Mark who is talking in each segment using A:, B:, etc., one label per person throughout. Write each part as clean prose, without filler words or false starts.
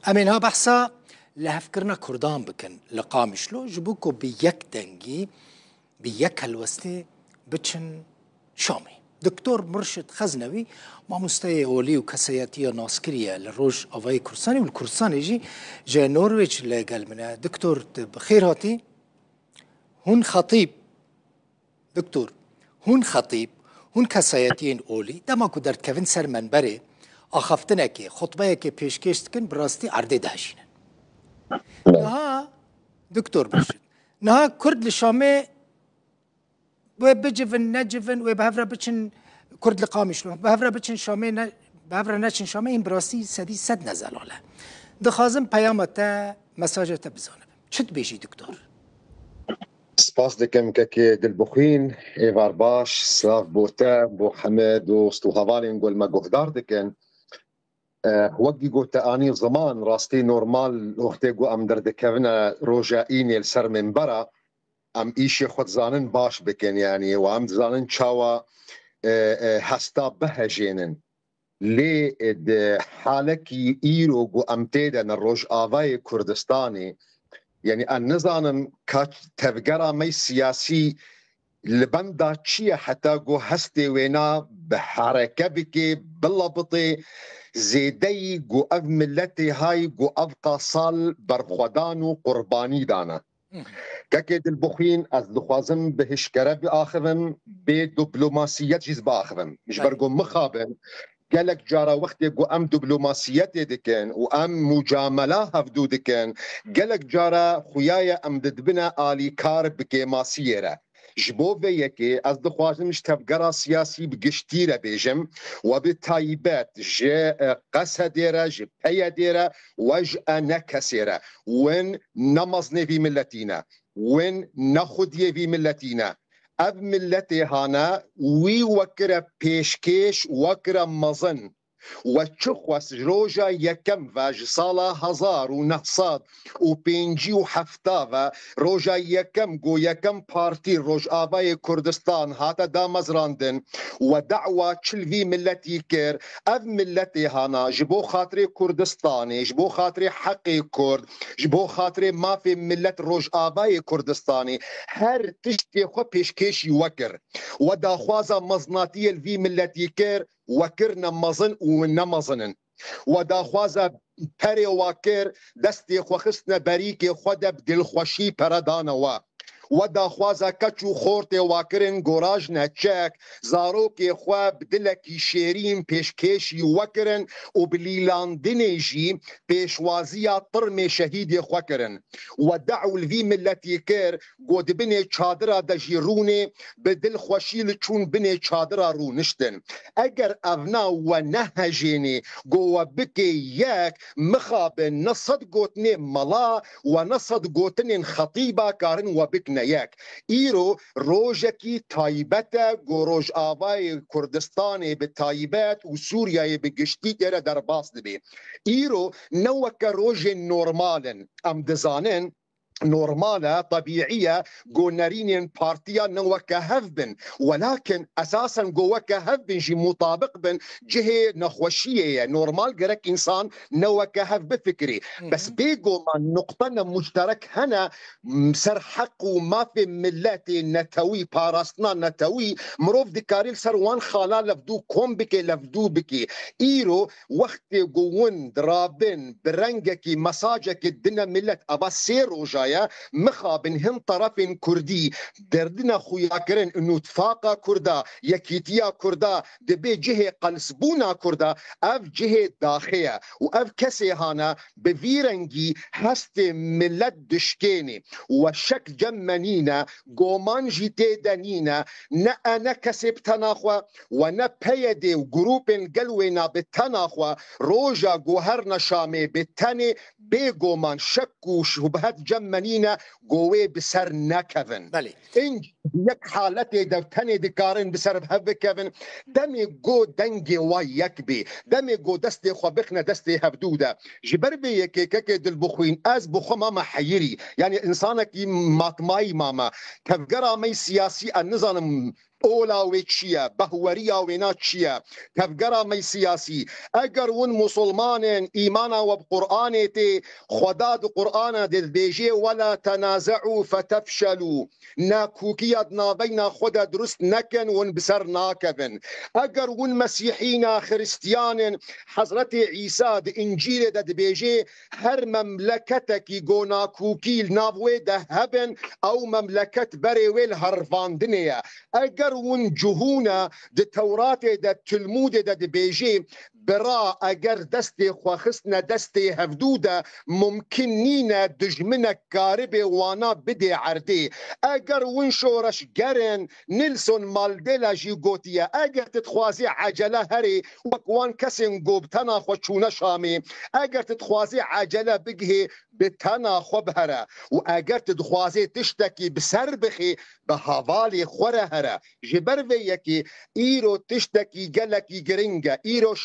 A: امین ها بحثا لهفكرنا كردان بكن لقامشلو جبوكو بيك دنجي بيك هلوستي بچن شامي دكتور مرشد خزنوي ما مستوى اولي وكسياتيه ناسكريه للروج افاي كرساني والكرساني جي نورويج لقال منا دكتور بخير هاتي هون خطيب دكتور هون خطيب هون كسياتين اولي دماكو در كفن سر منبري آخفتنه که خطبه که پیشکش کن براستی عرضه دهشینه نها دکتور باشد نها کرد لشامه و بجفن نجفن و بهفره بچن کرد لقامش لو بهفره بچن شامه بهفره نچن شامه این براستی سدی صد نزلاله دخازم پیامتا مساجتا بزانم چت بیشی دکتور
B: سپاس دکم که دلبخین ایوار باش سلاف بوتا بو حمد و ستوهوالین گل ما گهدار دکن وقتی گوت آنی زمان راستی نورمال وقتی گو ام در دکونا روجا اینیل سر منبرا ام ایشی خود زانن باش بکن یعنی و ام زانن چاوا هستا بهجینن لی حالکی ایرو گو ام تیدن روج آوای کردستانی یعنی ان نزانم که تفگرا می سیاسی لبندا چیه حتی گو هستی وینا بحرکه بکی بلبطی زیدی گو اف ملتی های گو اف قاصال برخودان و قربانی دانا که دلبخین از دخوازم بهشکره بآخرم به دیپلماسیت جیز بآخرم مش برگو مخابن قالك جارا وقت گو ام دیپلماسیت دکن و ام مجامله هفدو دکن قالك جارا خویای ام ددبنا آلی کار بکی ماسیره جبو في يكي از دخوازمش تفقرا سياسي بقشتيرة بيجم وبالتايبات جي قسا ديرا جي بيا ديرا وج نكسيرا وين نمزني في ملتينا وين نخدي في ملتينا اب ملتي هانا وي وكرا بيشكيش وكرا مزن وچخوس روجا یکم و جسالا هزار و نهصد و پینجی و هفته و روجا یکم گو یکم پارتی روج آبای کردستان هاتا دامزراندن و دعوه چلوی ملتی کر اف ملتی هانا جبو خاطر کردستانی جبو خاطر حقی کرد جبو خاطر مافی ملت روج آبای کردستانی هر تشتی خو پیشکشی وکر و داخوازا مزناتی الوی ملتی کر وكرنا مزن ونمزنن وداخوازا پری واکر دستی خوخستنا بریک خود بدل خوشی پردانوا وداخوازا کچو خورت واکرن گوراج نچک زاروک خوا بدلکی شیرین پیشکشی وکرن و بلیلاندن جی پیشوازیا طرم شهید خوکرن ودعو الوی ملتی کر گود بنی چادرا دجیرونه بدل خوشی لچون بنی چادرا رو نشتن اگر اونا و نهجینی گو بکی یک مخاب نصد گوتنی ملا و نصد گوتن خطیبا کارن و بکن یک ایرو روجکی تایبت گروج آوای کردستان به تایبت و سوریای به گشتی در باس دبی ایرو نوک روج نورمالن ام دزانن نورمالة طبيعية جو نارين بارتيا نوكا هفبن ولكن أساسا جوكا هفبن جي مطابق بن جهة نخوشية نورمال جرك إنسان نوكا هفب فكري بس بيجو ما نقطة مشترك هنا سر حق وما في ملاتي نتوي باراستنا نتوي مروف ديكاريل سروان خالا لفدو كوم بكي لفدو بكي إيرو وقت جوون درابن برنجكي مساجك الدنا ملت أبا سيرو جاي مخابن هم طرف كردي دردنا خويا كرن انه اتفاقا كردا يكيتيا كردا دبي جهه قلسبونا كردا اف جهه داخيه واف كسي هانا بفيرنجي هست ملت دشكيني وشك جمنينا قومان جيتي دانينا نا انا كسب تناخوا ونا بيدي وجروب قلوينا بالتناخوا روجا جوهرنا شامي بالتاني بيقومان شك وشبهات جمنينا قوي بسر نكفن
A: بلي
B: انج يك حالتي دفتني دكارن بسر بهف كفن دمي قو دنجي ويكبي دمي قو دستي خبخنا دستي هبدودا جبربي يكيكك دلبخوين از بخو ماما حيري يعني انسانك ماتماي ماما تفقرا مي سياسي النظام اولا وچیه بهوریا وینا چیه تفگرا می سیاسی اگر ون مسلمان ایمانا و قرآن تی خدا دو قرآن دل بیجی ولا تنازعوا فتفشلوا ناکوکیت نابینا خود درست نکن ون بسر ناکبن اگر ون مسیحینا خريستيان حضرت عیسی د انجیل د بیجی هر مملکتکی گونا کوکیل ناوی ده هبن او مملکت بری ویل هرفاندنیه اگر ون جهونا د تورات د تلمود د بیجی برا اگر دست خواخستنا دست هفدوده ممکن نینا دجمنک کارب وانا بده عرده اگر ون شورش گرن نیلسون مالدلا جی گوتیه اگر تتخوازی عجله هری وکوان کسین گوبتنا خو چونه شامی اگر تتخوازی عجله بگه بتنا خو بهره و اگر تتخوازی تشتکی بسر بخی به حوالی خوره هره جبر وی یکی ایرو تشتکی گلکی گرنگه ایرو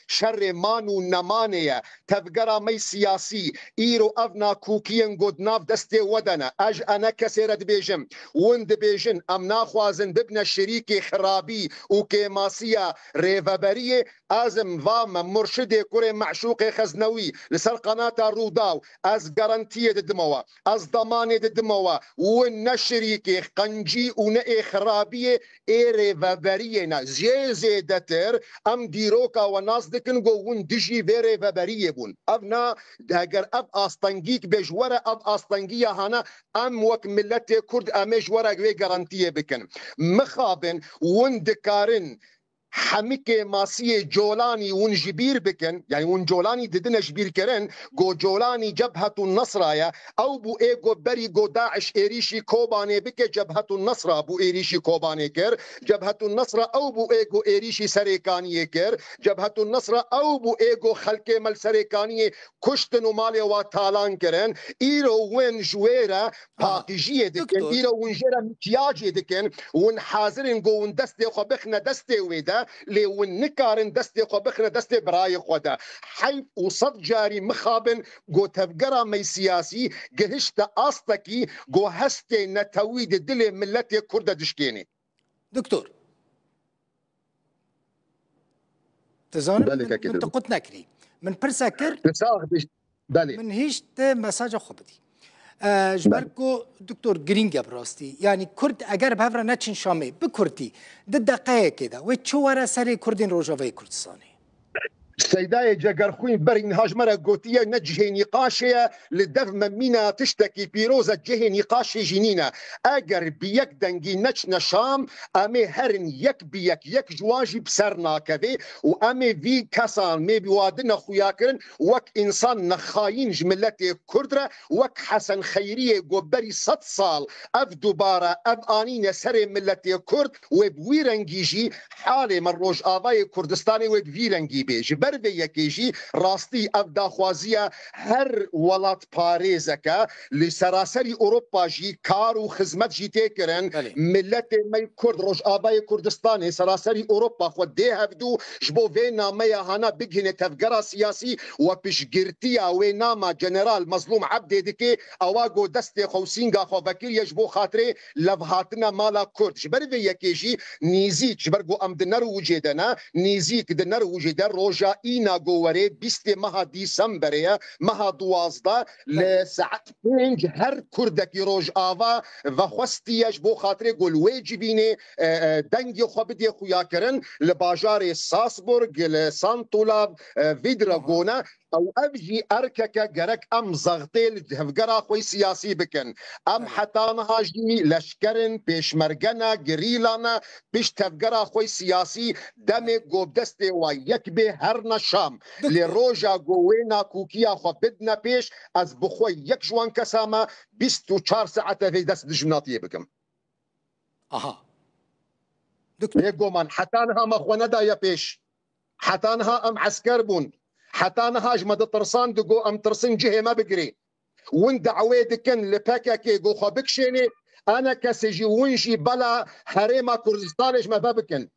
B: شر مانو نمانه تفگرا می سیاسی ایرو افنا کوکین گودناف دست ودنه اج انا کسی رد بیجم وند بیجن ام ناخوازن ببن شریک خرابی و کماسیه ریوبریه ازم وام مرشد کور معشوق خزنوی لسر قناة روداو از گارانتیه دموا از ضمان دموا و نشریک قنجی و نه خرابیه ایره و بریه نه زیادتر ام دیروکا و ناس دکن گو ون دجی ویره و بریه بون افنا اگر اب آستانگیک بجوره اب آستانگیه هانا ام وک ملت کرد امیش ورق وی گارانتیه بکن مخابن ون دکارن حميك ماسية جولاني ونجبير بكن يعني ون جولاني ددنا جبير كرن جو جولاني جبهة النصر او بو ايغو بري جو داعش ايريشي كوباني بك جبهة النصر بو ايريشي كوباني كر جبهة النصر او بو ايغو ايريشي سريكاني كر جبهة النصر او بو ايغو خلق مل سريكاني كشتن ومالي واتالان كرن ايرو وين جويرة باقيجية دكن ايرو ون جيرا مكياجي دكن ون حاضرين جو ون دستي خبخنا دستي ويدا لون نكارن دستي خبخنا دستي براي خدا حيف وصد جاري مخابن جو تفقرا مي سياسي جهشت أصتكي جو هستي نتويد دلي ملتي كردة دشكيني
A: دكتور تزانم من تقوت نكري من برساكر من هيشت مساج خبدي جبركو دكتور جرينجا براستي يعني كرد اگر بهفرا نتشن شامي بكردي ضد دقائق كده وتشورا سري كردين روجافي كردستاني
B: سيداي جاكرخوين برين هاجمرة قوتية نجه نقاشية للدف ممينة تشتكي بيروزة جه نقاشي جنينة اگر بيك دنجي نچ نشام امي هرن يك بيك يك جواجي بسرنا كذي وامي في كسان مي بيوادنا خوياكرن وك انسان نخاين جملتي كردرة وك حسن خيرية قبري 100 سال اف دوبارة اف انين سري ملتي كرد وبويرنجيجي حالي من روج آباي كردستاني وبويرنجي بيجي بربي يكيجي راستي افدا خوازية هر ولات باريزكا لسراسري اوروبا جي كار وخزمت جي تيكرن ملت مي كرد روج آباي كردستاني سراسري اوروبا خود دي هفدو جبو فينا ميا هانا بجهن تفقرا سياسي وبشجرتيا ويناما جنرال مظلوم عبد ديكي اواغو دستي خوسينغا خو بكير يجبو خاطري لبهاتنا مالا كرد جبربي يكيجي نيزيك جبرغو ام دنر وجدنا نيزيك دنر وجدن روجا اینا گووره 20 ماه دیسمبر ماه 12 لساعت 5 هر کردکی روج آوا و خوستیش بو خاطر گل واجبینه دنگی خو بدی خویا کرن لباجار ساسبورگ لسانتولاب ویدراگونا او ابجي اركك جرك ام زغطيل هفقرا خوي سياسي بكن ام حتانها جي لشكرن بيشمرجنا جريلانا بيش تفقرا خوي سياسي دمي قوب دستي ويكبي هرنا شام لروجا قوينا كوكيا خو بدنا بيش از بخوي يك جوان كسامة 24 ساعة في دست دجمناتي بكم
A: اها
B: دكتور يقو من حتانها مخوانا دا يا بيش حتانها ام عسكر بون حتى انا هاجمد الطرسان دقو ام ترسن جهه ما بقري وين دعويدكن لباكاكي جو خبكشيني انا كسجي ونجي بلا حريمه كردستانش ما بابكن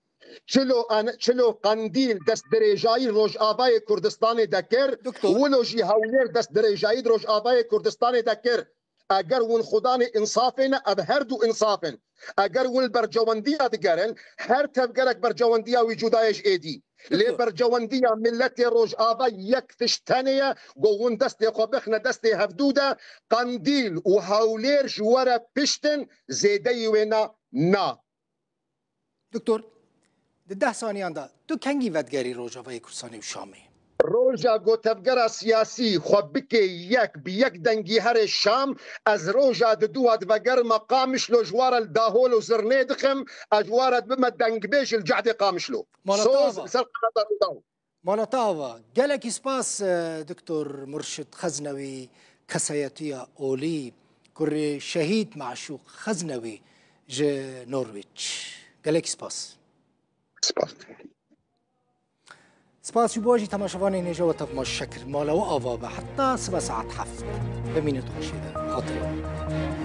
B: چلو قنديل دست درجاي روج آبای كردستان دكر ولو جي هاولير دست درجاي روج آبای كردستان دكر اگر ون خدان انصافن اب هر دو انصافن اگر ون برجواندیا دگرن هر تبگرک برجواندیا وجودایش ایدی لی برجواندیا ملت روج آوا یک تشتنیه گوون دست خوبخنه دست هفدوده قندیل و هاولیر جواره پشتن زیده وینا نا
A: دکتور ده ثانیان دا تو کنگی ودگری روجاوای کورسانی و شامی
B: روجا گوتفگر سیاسی خود بکی یک بی یک دنگی هر شام از روجا دو ادوگر مقامش لو جوار الداهول و زرنه دخم اجوارت بما دنگ بیش الجعد قامشلو صوز سرق داو
A: مالتاوا گلک اسپاس دکتور مرشد خزنوی کسایتیا اولی کر شهید معشوق خزنوی ج نورویچ گلک اسپاس سپاس بواجی تماشاوان اینجا و تفماش شکر مالا و آوا به حتی 7 ساعت 7 بمینت خوشیده خاطره